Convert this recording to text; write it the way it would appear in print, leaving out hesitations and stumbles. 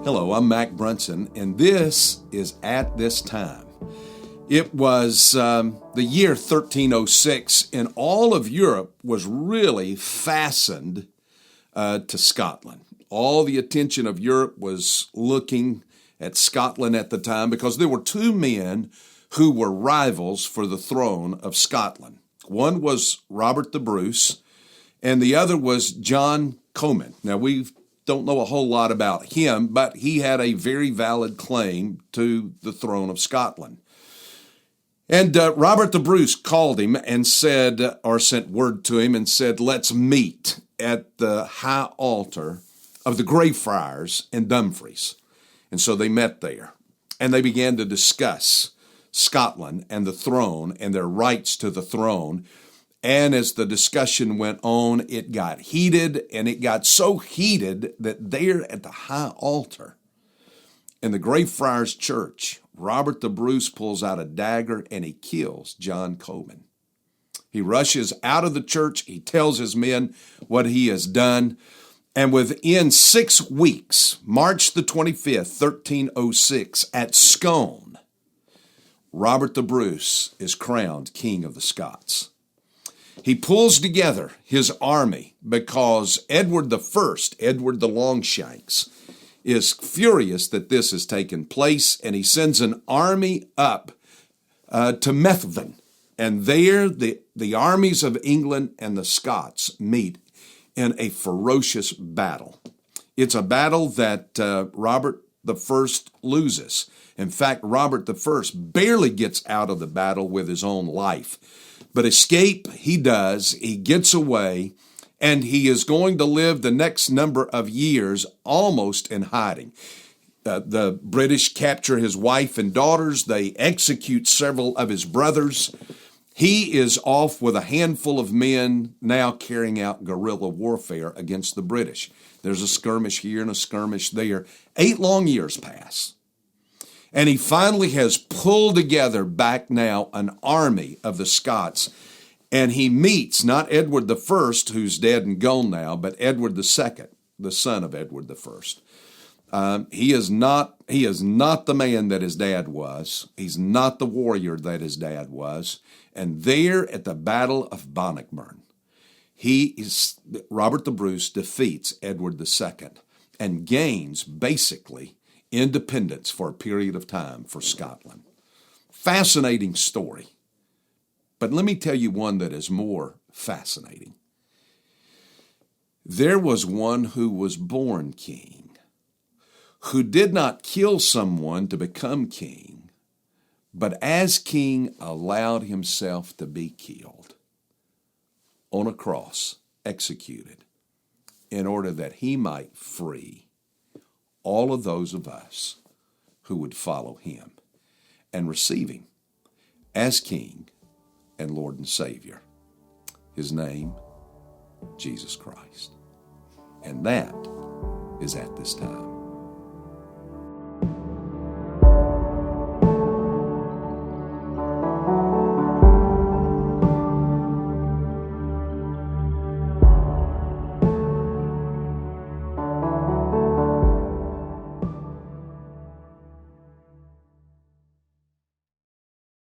Hello, I'm Mac Brunson, and this is At This Time. It was the year 1306, and all of Europe was really fastened to Scotland. All the attention of Europe was looking at Scotland at the time because there were two men who were rivals for the throne of Scotland. One was Robert the Bruce, and the other was John Comyn. Now, we don't know a whole lot about him, but he had a very valid claim to the throne of Scotland. And Robert the Bruce called him and said, or sent word to him and said, let's meet at the high altar of the Greyfriars in Dumfries. And so they met there, and they began to discuss Scotland and the throne and their rights to the throne. And as the discussion went on, it got heated, and it got so heated that there at the high altar in the Greyfriars Church, Robert the Bruce pulls out a dagger and he kills John Comyn. He rushes out of the church. He tells his men what he has done. And within 6 weeks, March the 25th, 1306, at Scone, Robert the Bruce is crowned King of the Scots. He pulls together his army because Edward the Longshanks, is furious that this has taken place, and he sends an army up to Methven. And there the armies of England and the Scots meet in a ferocious battle. It's a battle that Robert I loses. In fact, Robert I barely gets out of the battle with his own life. But escape he does. He gets away, and he is going to live the next number of years almost in hiding. The British capture his wife and daughters. They execute several of his brothers. He is off with a handful of men now carrying out guerrilla warfare against the British. There's a skirmish here and a skirmish there. 8 long years pass. And he finally has pulled together back now an army of the Scots. And he meets not Edward I, who's dead and gone now, but Edward II, the son of Edward I. He is not the man that his dad was. He's not the warrior that his dad was. And there at the Battle of Bannockburn, Robert the Bruce defeats Edward II and gains basically independence for a period of time for Scotland. Fascinating story. But let me tell you one that is more fascinating. There was one who was born king, who did not kill someone to become king, but as king allowed himself to be killed on a cross, executed, in order that he might free all of those of us who would follow him and receive him as King and Lord and Savior. His name, Jesus Christ. And that is At This Time.